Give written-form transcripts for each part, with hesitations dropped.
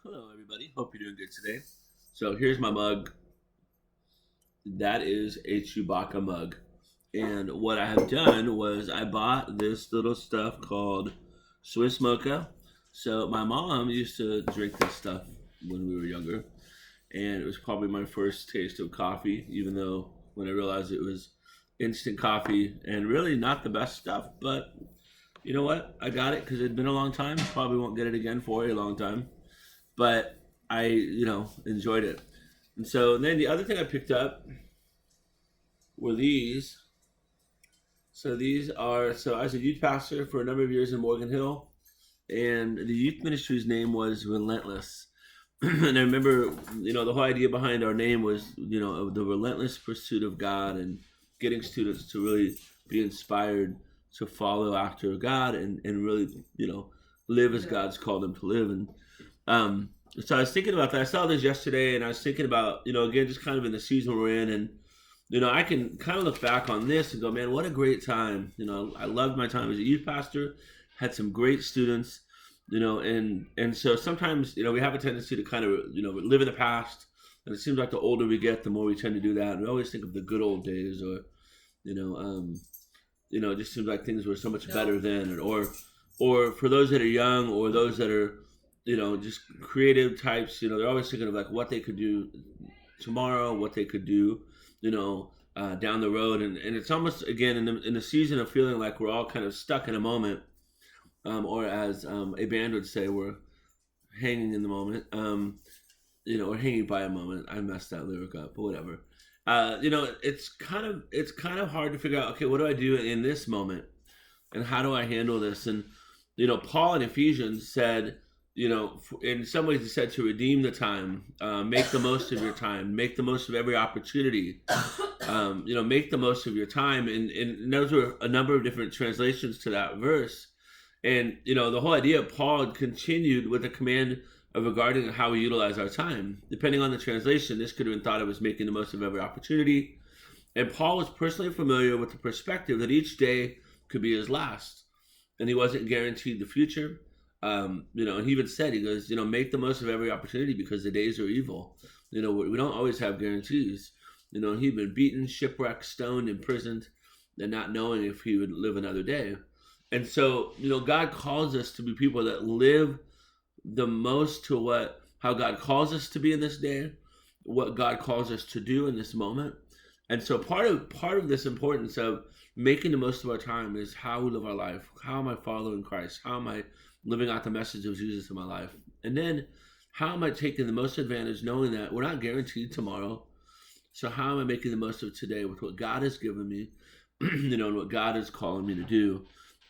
Hello, everybody. Hope you're doing good today. So here's my mug. That is a Chewbacca mug. And what I have done was I bought this little stuff called Swiss Mocha. So my mom used to drink this stuff when we were younger, and it was probably my first taste of coffee. Even though when I realized it was instant coffee and really not the best stuff, but you know what? I got it because it'd been a long time. Probably won't get it again for a long time, but I enjoyed it. And so then the other thing I picked up were these. So these are so I was a youth pastor for a number of years in Morgan Hill, and the youth ministry's name was Relentless. And I remember, the whole idea behind our name was, the relentless pursuit of God and getting students to really be inspired to follow after God and really, live as God's called them to live. And so I was thinking about that. I saw this yesterday, and I was thinking about, again, just kind of in the season we're in, and I can kind of look back on this and go, man, what a great time. I loved my time as a youth pastor, had some great students, and so sometimes, we have a tendency to kind of, live in the past. And it seems like the older we get, the more we tend to do that. And we always think of the good old days, or, you know, um, it just seems like things were so much better then. Or for those that are young, or those that are, just creative types, they're always thinking of like what they could do tomorrow, what they could do, down the road. And it's almost, again, in the season of feeling like we're all kind of stuck in a moment, or as a band would say, we're hanging in the moment, or hanging by a moment. I messed that lyric up, but whatever. It's kind of hard to figure out. Okay, what do I do in this moment, and how do I handle this? And Paul in Ephesians said, in some ways he said to redeem the time, make the most of your time, make the most of every opportunity, make the most of your time. And those were a number of different translations to that verse. And, the whole idea, Paul continued with the command of regarding how we utilize our time. Depending on the translation, this could have been thought of as making the most of every opportunity. And Paul was personally familiar with the perspective that each day could be his last, and he wasn't guaranteed the future. And he even said, he goes, make the most of every opportunity because the days are evil. We don't always have guarantees. He'd been beaten, shipwrecked, stoned, imprisoned, and not knowing if he would live another day. And so, God calls us to be people that live the most to how God calls us to be in this day, what God calls us to do in this moment. And so part of this importance of making the most of our time is how we live our life. How am I following Christ? How am I living out the message of Jesus in my life? And then how am I taking the most advantage knowing that we're not guaranteed tomorrow? So how am I making the most of today with what God has given me, and what God is calling me to do?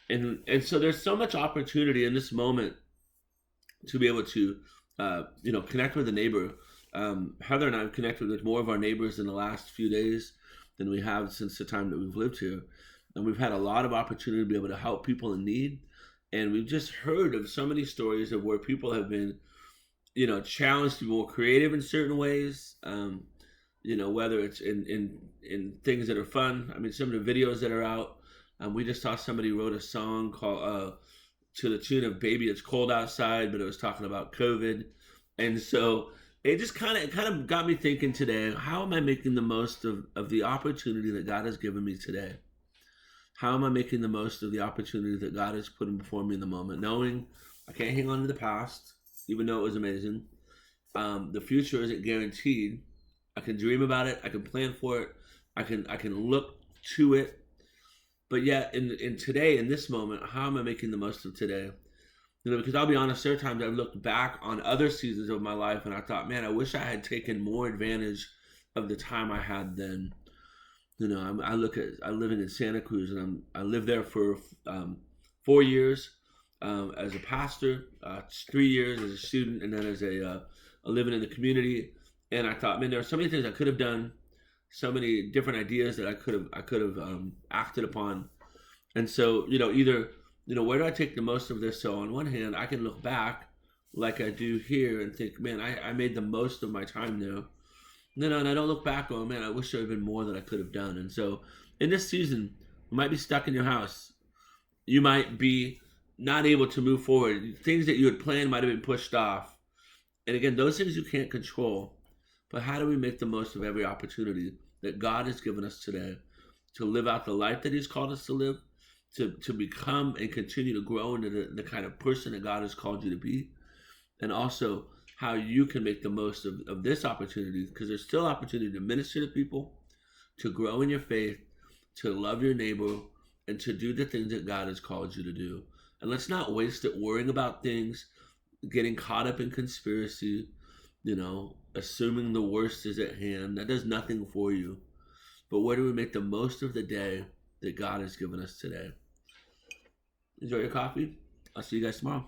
And so there's so much opportunity in this moment to be able to, connect with a neighbor. Heather and I have connected with more of our neighbors in the last few days than we have since the time that we've lived here. And we've had a lot of opportunity to be able to help people in need. And we've just heard of so many stories of where people have been, challenged to be more creative in certain ways. Whether it's in things that are fun. I mean, some of the videos that are out. We just saw somebody wrote a song called to the tune of "Baby It's Cold Outside," but it was talking about COVID. And so it just kind of got me thinking today, how am I making the most of the opportunity that God has given me today? How am I making the most of the opportunity that God is putting before me in the moment, knowing I can't hang on to the past, even though it was amazing. The future isn't guaranteed. I can dream about it. I can plan for it. I can look to it. But yet, in today, in this moment, how am I making the most of today? Because I'll be honest, there are times I've looked back on other seasons of my life and I thought, man, I wish I had taken more advantage of the time I had then. I living in Santa Cruz, and I lived there for 4 years as a pastor, 3 years as a student, and then as a living in the community. And I thought, man, there are so many things I could have done, so many different ideas that I could have acted upon. And so, either, where do I take the most of this? So on one hand, I can look back like I do here and think, man, I made the most of my time there. And I don't look back, oh man, I wish there had been more that I could have done. And so in this season, you might be stuck in your house. You might be not able to move forward. Things that you had planned might have been pushed off. And again, those things you can't control. But how do we make the most of every opportunity that God has given us today to live out the life that He's called us to live, to become and continue to grow into the kind of person that God has called you to be, and also how you can make the most of this opportunity, because there's still opportunity to minister to people, to grow in your faith, to love your neighbor, and to do the things that God has called you to do. And let's not waste it worrying about things, getting caught up in conspiracy, assuming the worst is at hand. That does nothing for you. But where do we make the most of the day that God has given us today? Enjoy your coffee. I'll see you guys tomorrow.